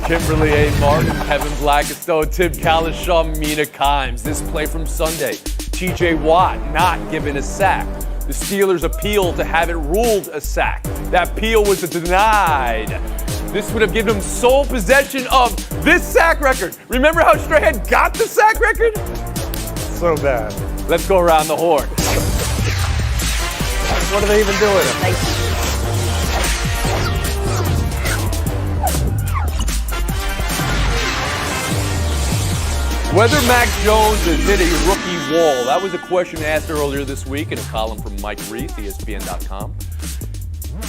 Kimberly A. Martin, Kevin Blackistone, Tim Kalishaw, Mina Kimes. This play from Sunday. T.J. Watt not given a sack. The Steelers appeal to have it ruled a sack. That appeal was denied. This would have given him sole possession of this sack record. Remember how Strahan got the sack record? So bad. Let's go around the horn. What are they even doing? Whether Mac Jones has hit a rookie wall, that was a question asked earlier this week in a column from Mike Reese, ESPN.com.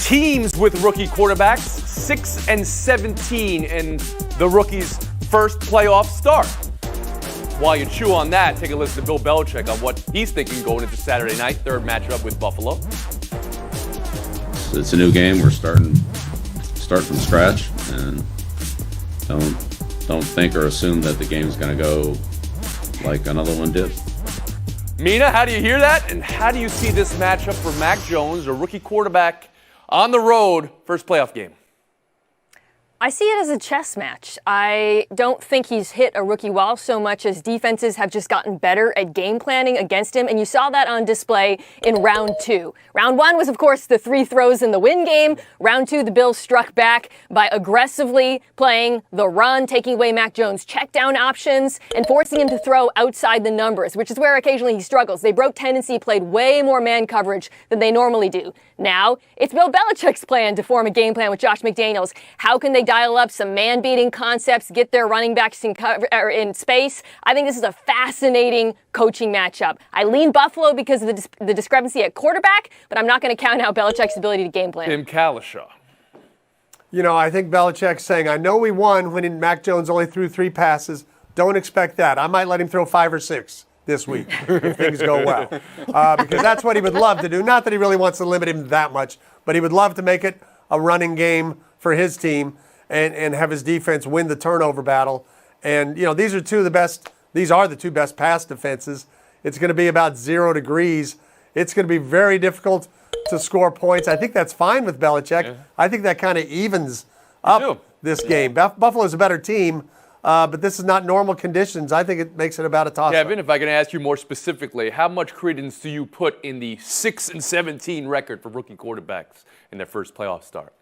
Teams with rookie quarterbacks, 6-17 in the rookie's first playoff start. While you chew on that, take a listen to Bill Belichick on what he's thinking going into Saturday night, third matchup with Buffalo. It's a new game. We're start from scratch, and don't think or assume that the game's going to go like another one did. Mina, how do you hear that? And how do you see this matchup for Mac Jones, a rookie quarterback on the road, first playoff game? I see it as a chess match. I don't think he's hit a rookie wall so much as defenses have just gotten better at game planning against him, and you saw that on display in round 2. Round 1 was, of course, the 3 throws in the win game. Round 2, the Bills struck back by aggressively playing the run, taking away Mac Jones' check down options, and forcing him to throw outside the numbers, which is where occasionally he struggles. They broke tendency, played way more man coverage than they normally do. Now, it's Bill Belichick's plan to form a game plan with Josh McDaniels. How can they dial up some man-beating concepts, get their running backs in space? I think this is a fascinating coaching matchup. I lean Buffalo because of the discrepancy at quarterback, but I'm not going to count out Belichick's ability to game plan. Tim Kalishaw. You know, I think Belichick's saying, I know we won when Mac Jones only threw 3 passes. Don't expect that. I might let him throw 5 or 6 this week if things go well. Because that's what he would love to do. Not that he really wants to limit him that much, but he would love to make it a running game for his team and have his defense win the turnover battle. And, you know, these are the 2 best pass defenses. It's going to be about 0 degrees. It's going to be very difficult to score points. I think that's fine with Belichick. Yeah. I think that kind of evens up this game. Buffalo's a better team. But this is not normal conditions. I think it makes it about a toss-up. Kevin, if I can ask you more specifically, how much credence do you put in the 6-17 record for rookie quarterbacks in their first playoff start?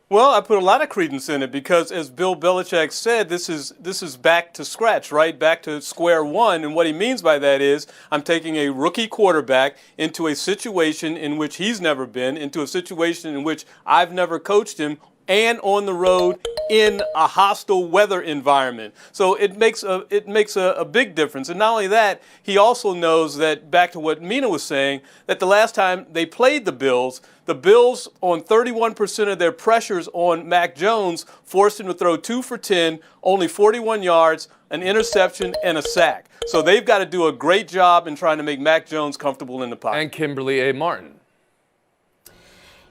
Well, I put a lot of credence in it because, as Bill Belichick said, this is back to scratch, right? Back to square one. And what he means by that is I'm taking a rookie quarterback into a situation in which he's never been, into a situation in which I've never coached him, and on the road in a hostile weather environment. So it makes a big difference. And not only that, he also knows that, back to what Mina was saying, that the last time they played the Bills on 31% of their pressures on Mac Jones forced him to throw 2 for 10, only 41 yards, an interception, and a sack. So they've got to do a great job in trying to make Mac Jones comfortable in the pocket. And Kimberly A. Martin.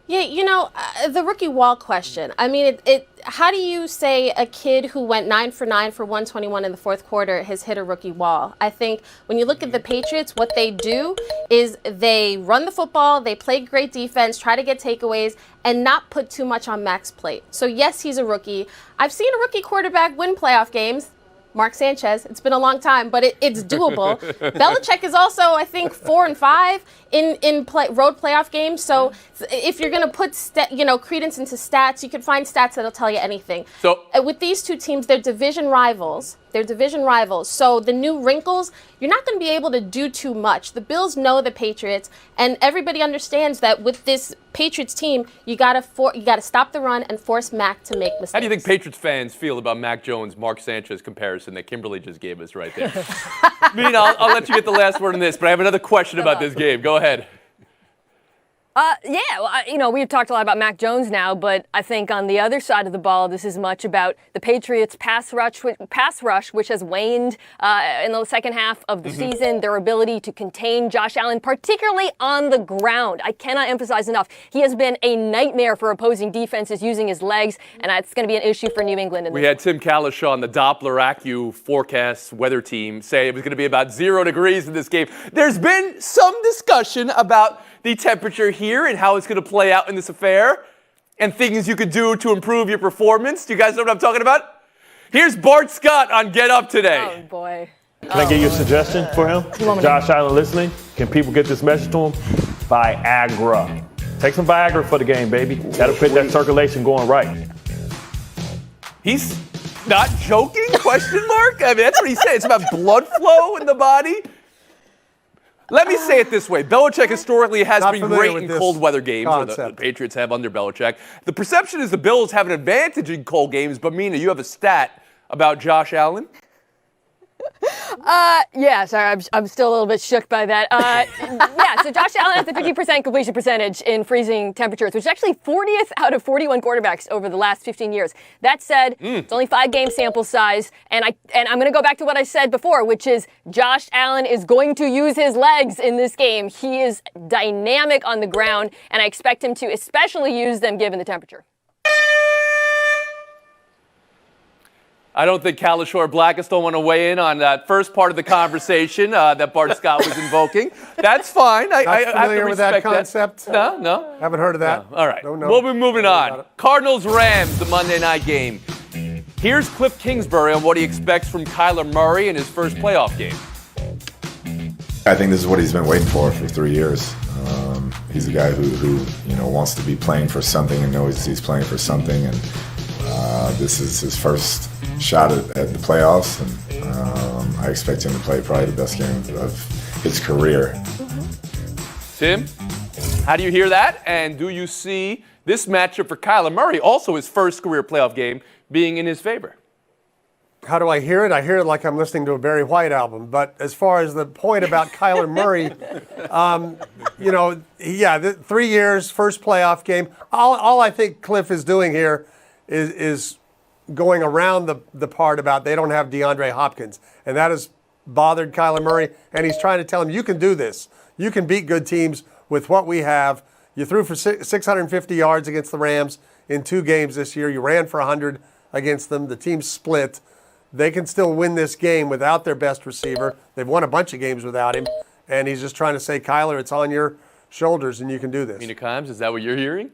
Yeah, you know, the rookie wall question. I mean, how do you say a kid who went 9 for 9 for 121 in the fourth quarter has hit a rookie wall? I think when you look at the Patriots, what they do is they run the football, they play great defense, try to get takeaways, and not put too much on Mac's plate. So, yes, he's a rookie. I've seen a rookie quarterback win playoff games. Mark Sanchez. It's been a long time, but it's doable. Belichick is also, I think, 4-5 in road playoff games. So if you're going to put credence into stats, you can find stats that'll tell you anything. So with these 2 teams, they're division rivals. So the new wrinkles, you're not going to be able to do too much. The Bills know the Patriots, and everybody understands that with this Patriots team, you got to stop the run and force Mac to make mistakes. How do you think Patriots fans feel about Mac Jones, Mark Sanchez comparison that Kimberly just gave us right there? Mina, I'll let you get the last word on this, but I have another question about this game. Go ahead. We've talked a lot about Mac Jones now, but I think on the other side of the ball, this is much about the Patriots' pass rush, which has waned in the second half of the season, their ability to contain Josh Allen, particularly on the ground. I cannot emphasize enough. He has been a nightmare for opposing defenses using his legs, and it's going to be an issue for New England. We had Tim Kalishaw on the Doppler AccuWeather forecast weather team say it was going to be about 0 degrees in this game. There's been some discussion about the temperature here and how it's going to play out in this affair and things you could do to improve your performance. Do you guys know what I'm talking about? Here's Bart Scott on Get Up today. Oh, boy. Can I give you a suggestion for him? Josh Allen listening? Can people get this message to him? Viagra. Take some Viagra for the game, baby. That'll put that circulation going right. He's not joking? Question mark? I mean, that's what he said. It's about blood flow in the body. Let me say it this way. Belichick historically has been great in cold weather games, or the Patriots have under Belichick. The perception is the Bills have an advantage in cold games, but Mina, you have a stat about Josh Allen? Yeah, sorry, I'm still a little bit shook by that. Yeah, so Josh Allen has a 50% completion percentage in freezing temperatures, which is actually 40th out of 41 quarterbacks over the last 15 years. That said, it's only 5-game sample size, and I'm going to go back to what I said before, which is Josh Allen is going to use his legs in this game. He is dynamic on the ground, and I expect him to especially use them given the temperature. I don't think Kalisha or Blackistone want to weigh in on that first part of the conversation that Bart Scott was invoking. That's fine. I have to familiar with that respect concept? No. Haven't heard of that. No. All right. No. We'll be moving on. Cardinals-Rams, the Monday night game. Here's Cliff Kingsbury on what he expects from Kyler Murray in his first playoff game. I think this is what he's been waiting for 3 years. He's a guy who wants to be playing for something and knows he's playing for something, and this is his first shot at the playoffs, and I expect him to play probably the best game of his career. Tim, how do you hear that? And do you see this matchup for Kyler Murray, also his first career playoff game, being in his favor? How do I hear it? I hear it like I'm listening to a Barry White album. But as far as the point about Kyler Murray, 3 years, first playoff game. All I think Cliff is doing here is going around the part about they don't have DeAndre Hopkins. And that has bothered Kyler Murray. And he's trying to tell him, you can do this. You can beat good teams with what we have. You threw for 650 yards against the Rams in 2 games this year. You ran for 100 against them. The team split. They can still win this game without their best receiver. They've won a bunch of games without him. And he's just trying to say, Kyler, it's on your shoulders and you can do this. Mina Kimes, is that what you're hearing?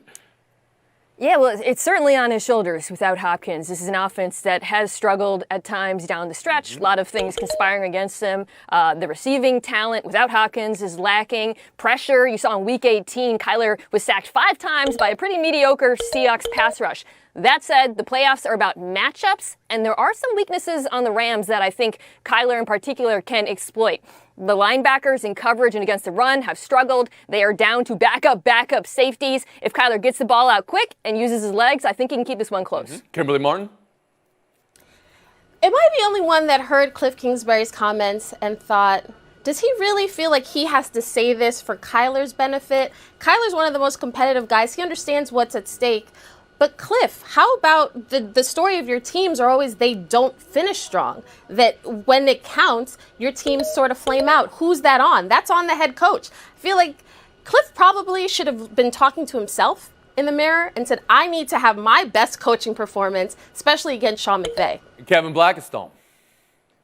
Yeah, well, it's certainly on his shoulders without Hopkins. This is an offense that has struggled at times down the stretch. A lot of things conspiring against them. The receiving talent without Hopkins is lacking. Pressure, you saw in Week 18, Kyler was sacked 5 times by a pretty mediocre Seahawks pass rush. That said, the playoffs are about matchups, and there are some weaknesses on the Rams that I think Kyler in particular can exploit. The linebackers in coverage and against the run have struggled. They are down to backup safeties. If Kyler gets the ball out quick and uses his legs, I think he can keep this one close. Kimberly Martin? Am I the only one that heard Cliff Kingsbury's comments and thought, does he really feel like he has to say this for Kyler's benefit? Kyler's one of the most competitive guys. He understands what's at stake. But Cliff, how about the story of your teams are always they don't finish strong, that when it counts, your teams sort of flame out. Who's that on? That's on the head coach. I feel like Cliff probably should have been talking to himself in the mirror and said, I need to have my best coaching performance, especially against Sean McVay. Kevin Blackistone.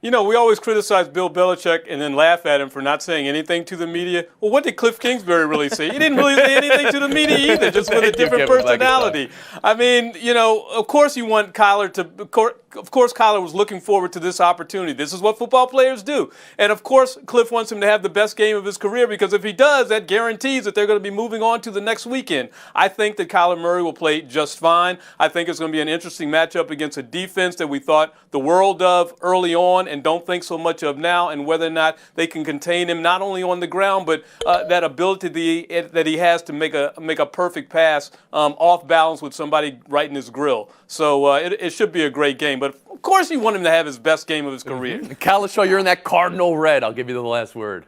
You know, we always criticize Bill Belichick and then laugh at him for not saying anything to the media. Well, what did Cliff Kingsbury really say? He didn't really say anything to the media either, just with a different personality. I mean, of course you want Kyler to – of course Kyler was looking forward to this opportunity. This is what football players do. And, of course, Cliff wants him to have the best game of his career because if he does, that guarantees that they're going to be moving on to the next weekend. I think that Kyler Murray will play just fine. I think it's going to be an interesting matchup against a defense that we thought the world of early on and don't think so much of now, and whether or not they can contain him not only on the ground, but that ability that he has to make a perfect pass off balance with somebody right in his grill. So it should be a great game. But, of course, you want him to have his best game of his career. Kalisha, you're in that Cardinal red. I'll give you the last word.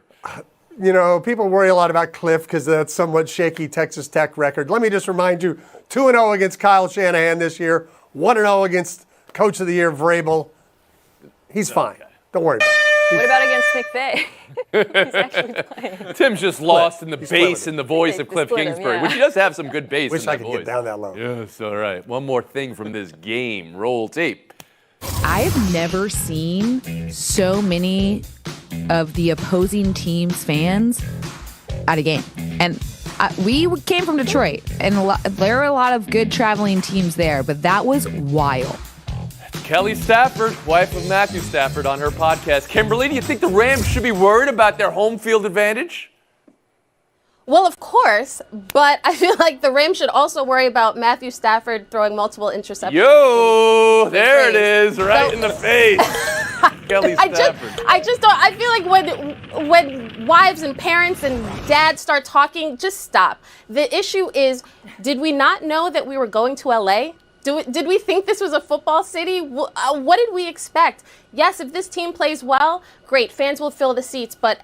People worry a lot about Cliff because that's somewhat shaky Texas Tech record. Let me just remind you, 2-0 against Kyle Shanahan this year, 1-0 against Coach of the Year Vrabel. He's fine. Okay. Don't worry about it. What about against McVay? He's actually playing. Tim's just lost in the bass and the voice of Cliff Kingsbury, which he does have some good bass in that voice. Wish I could get down that low. Yes, all right. One more thing from this game. Roll tape. I've never seen so many of the opposing team's fans at a game. And we came from Detroit, and there are a lot of good traveling teams there, but that was wild. Kelly Stafford, wife of Matthew Stafford, on her podcast. Kimberly, do you think the Rams should be worried about their home field advantage? Well, of course, but I feel like the Rams should also worry about Matthew Stafford throwing multiple interceptions. Yo, there it is, right in the face. Kelly Stafford. I just don't. I feel like when wives and parents and dads start talking, just stop. The issue is, did we not know that we were going to LA? Did we think this was a football city? What did we expect? Yes, if this team plays well, great. Fans will fill the seats, but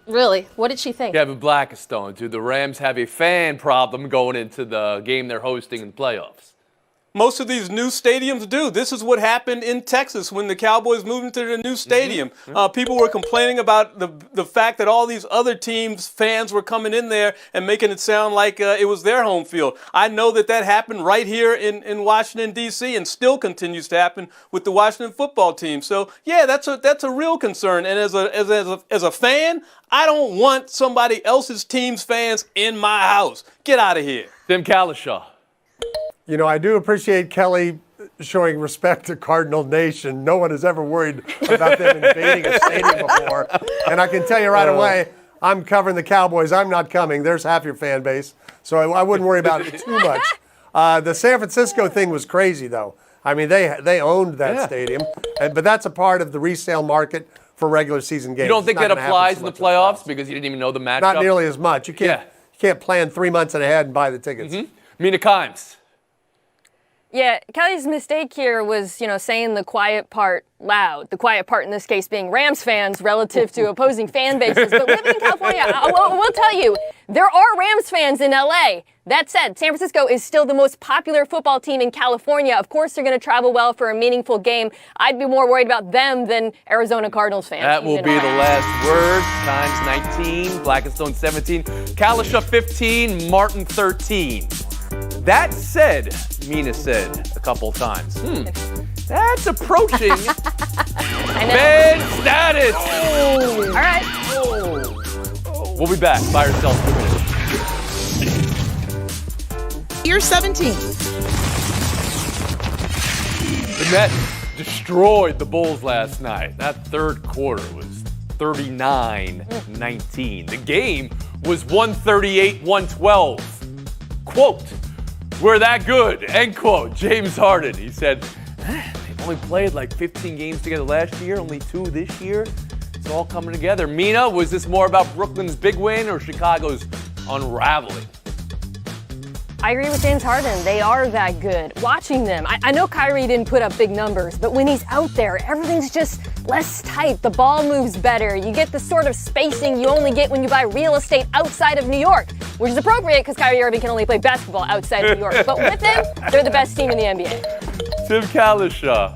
really, what did she think? Kevin Blackstone, do the Rams have a fan problem going into the game they're hosting in the playoffs? Most of these new stadiums do. This is what happened in Texas when the Cowboys moved into the new stadium. People were complaining about the fact that all these other teams' fans were coming in there and making it sound like it was their home field. I know that happened right here in Washington, D.C. and still continues to happen with the Washington football team. So, yeah, that's a real concern. And as a fan, I don't want somebody else's team's fans in my house. Get out of here. Tim Kalishaw. You know, I do appreciate Kelly showing respect to Cardinal Nation. No one has ever worried about them invading a stadium before. And I can tell you right away, I'm covering the Cowboys. I'm not coming. There's half your fan base. So I wouldn't worry about it too much. The San Francisco thing was crazy, though. I mean, they owned that stadium. But that's a part of the resale market for regular season games. You don't think that applies in the playoffs because you didn't even know the matchup? Not nearly as much. You can't plan 3 months ahead and buy the tickets. Mina Kimes. Yeah, Kelly's mistake here was, saying the quiet part loud. The quiet part in this case being Rams fans relative to opposing fan bases. But living in California, I will tell you, there are Rams fans in LA. That said, San Francisco is still the most popular football team in California. Of course, they're going to travel well for a meaningful game. I'd be more worried about them than Arizona Cardinals fans. That will be the last word. Times 19, Blackstone 17, Kalisha 15, Martin 13. That said, Mina said a couple times, that's approaching fan status. All right. We'll be back. Buy or sell 2 minutes. Year 17. The Mets destroyed the Bulls last night. That third quarter was 39-19. The game was 138-112. Quote, "We're that good," end quote. James Harden, he said, they've only played like 15 games together last year, only 2 this year. It's all coming together. Mina, was this more about Brooklyn's big win or Chicago's unraveling? I agree with James Harden. They are that good. Watching them, I know Kyrie didn't put up big numbers, but when he's out there, everything's just less tight. The ball moves better. You get the sort of spacing you only get when you buy real estate outside of New York, which is appropriate because Kyrie Irving can only play basketball outside of New York. But with him, they're the best team in the NBA. Tim Kalishaw.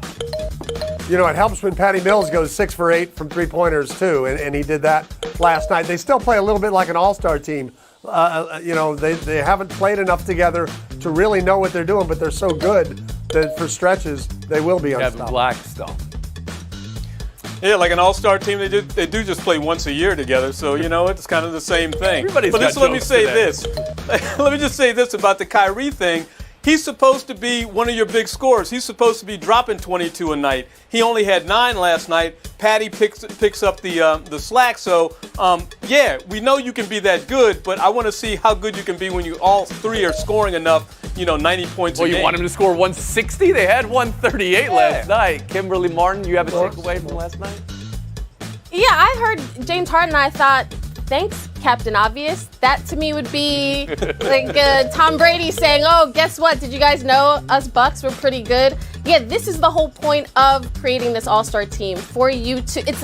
You know, it helps when Patty Mills goes 6 for 8 from three-pointers, too, and he did that last night. They still play a little bit like an all-star team. They haven't played enough together to really know what they're doing, but they're so good that for stretches, they will be unstoppable. Kevin Blackstone. Yeah, like an all-star team, they do just play once a year together, so, it's kind of the same thing. Everybody's but got let me jokes say today. this. Let me just say this about the Kyrie thing. He's supposed to be one of your big scorers. He's supposed to be dropping 22 a night. He only had 9 last night. Patty picks up the slack. So, we know you can be that good, but I want to see how good you can be when you all 3 are scoring enough, 90 points a game. You want him to score 160? They had 138 last night. Kimberly Martin, you have a takeaway from last night? Yeah, I heard James Harden. I thought, thanks, Captain Obvious. That to me would be like Tom Brady saying, "Oh, guess what? Did you guys know us Bucks were pretty good?" Yeah, this is the whole point of creating this all-star team for you to. It's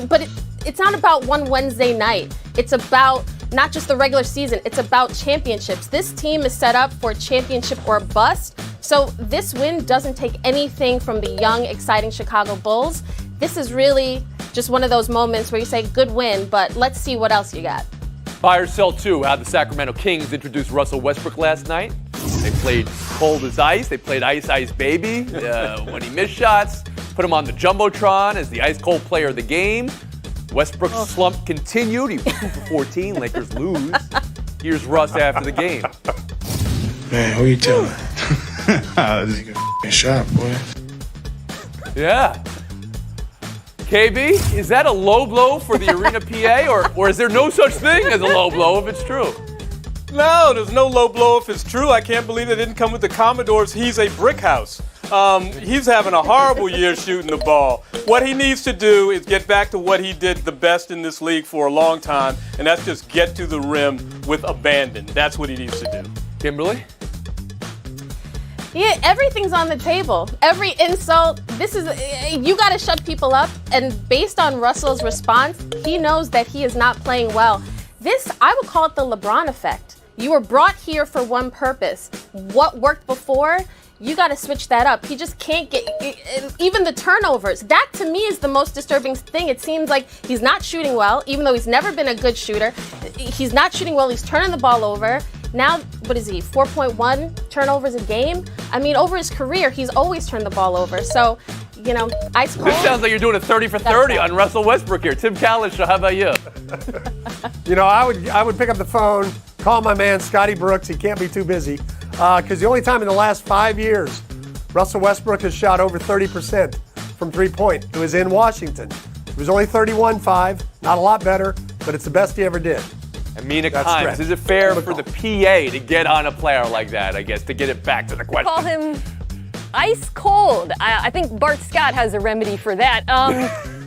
not about one Wednesday night. It's about not just the regular season. It's about championships. This team is set up for championship or bust. So this win doesn't take anything from the young, exciting Chicago Bulls. This is really just one of those moments where you say, good win, but let's see what else you got. Buy or sell 2, how the Sacramento Kings introduced Russell Westbrook last night. They played cold as ice. They played Ice Ice Baby when he missed shots. Put him on the Jumbotron as the ice-cold player of the game. Westbrook's slump continued. He was 2 for 14. Lakers lose. Here's Russ after the game. Man, who you telling? This nigga shot, boy. Yeah. KB, is that a low blow for the Arena PA, or is there no such thing as a low blow if it's true? No, there's no low blow if it's true. I can't believe they didn't come with the Commodores. He's a brick house. He's having a horrible year shooting the ball. What he needs to do is get back to what he did the best in this league for a long time, and that's just get to the rim with abandon. That's what he needs to do. Kimberly? Yeah, everything's on the table. Every insult. You got to shut people up. And based on Russell's response, he knows that he is not playing well. I would call it the LeBron effect. You were brought here for one purpose. What worked before, you got to switch that up. He just can't get, even the turnovers. That to me is the most disturbing thing. It seems like he's not shooting well, even though he's never been a good shooter. He's not shooting well. He's turning the ball over. Now, what is he, 4.1 turnovers a game? I mean, over his career, he's always turned the ball over. So, ice cold. This sounds like you're doing a 30 for 30 on Russell Westbrook here. Tim Kalisha, how about you? I would pick up the phone, call my man Scotty Brooks. He can't be too busy. Because the only time in the last 5 years Russell Westbrook has shot over 30% from three-point, it was in Washington. It was only 31-5, not a lot better, but it's the best he ever did. Amina Kimes, is it fair for the PA to get on a player like that, I guess, to get it back to the question? Call him ice cold. I think Bart Scott has a remedy for that.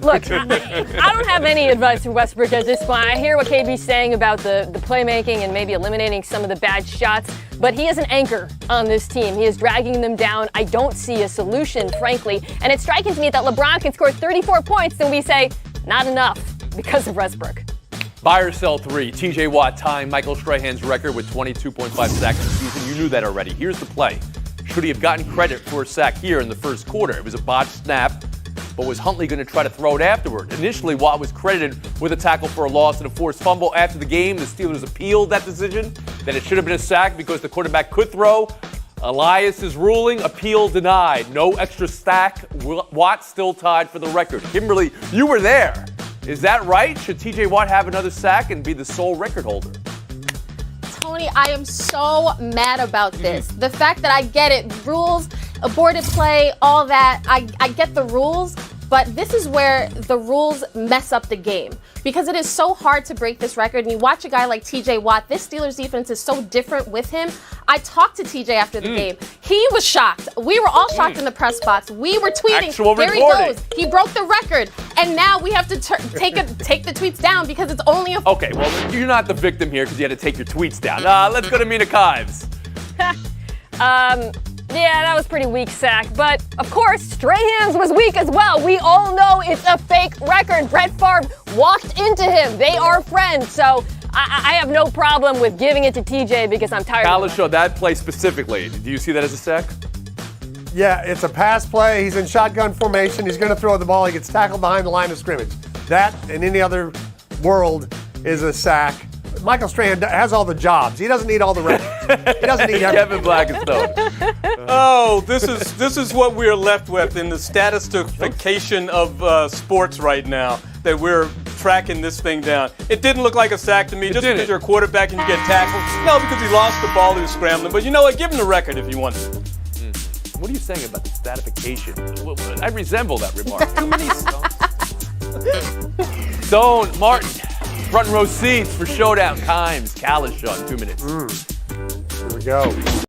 Look, I don't have any advice for Westbrook at this point. I hear what KB's saying about the playmaking and maybe eliminating some of the bad shots, but he is an anchor on this team. He is dragging them down. I don't see a solution, frankly. And it's striking to me that LeBron can score 34 points and we say, not enough because of Westbrook. Buy or sell 3. TJ Watt tying Michael Strahan's record with 22.5 sacks this season. You knew that already. Here's the play. Should he have gotten credit for a sack here in the first quarter? It was a botched snap, but was Huntley going to try to throw it afterward? Initially, Watt was credited with a tackle for a loss and a forced fumble. After the game, the Steelers appealed that decision, that it should have been a sack because the quarterback could throw. Elias's ruling, appeal denied. No extra sack. Watt still tied for the record. Kimberly, you were there. Is that right? Should TJ Watt have another sack and be the sole record holder? Tony, I am so mad about this. The fact that I get it, rules, aborted play, all that, I get the rules, but this is where the rules mess up the game. Because it is so hard to break this record, and you watch a guy like TJ Watt, this Steelers defense is so different with him. I talked to TJ after the game. He was shocked. We were all shocked in the press box. We were tweeting, there he goes. He broke the record. And now we have to take the tweets down because it's only a... Okay, well, you're not the victim here because you had to take your tweets down. Let's go to Mina Kimes. Yeah, that was pretty weak sack. But, of course, Strahan's was weak as well. We all know it's a fake record. Brett Favre walked into him. They are friends. So I have no problem with giving it to TJ because I'm tired of it. Kalisha, that play specifically, do you see that as a sack? Yeah, it's a pass play. He's in shotgun formation. He's going to throw the ball. He gets tackled behind the line of scrimmage. That, in any other world, is a sack. Michael Strahan has all the jobs. He doesn't need all the records. He doesn't need everything. Kevin Blackstone. Oh, this is what we're left with in the statistification of sports right now, that we're tracking this thing down. It didn't look like a sack to me. Just because you're a quarterback and you get tackled. No, because he lost the ball, he was scrambling. But you know what? Give him the record if you want to. What are you saying about the statification? I resemble that remark. Stone, Martin, front row seats for Showdown. Kimes, Kalisha in 2 minutes. Here we go.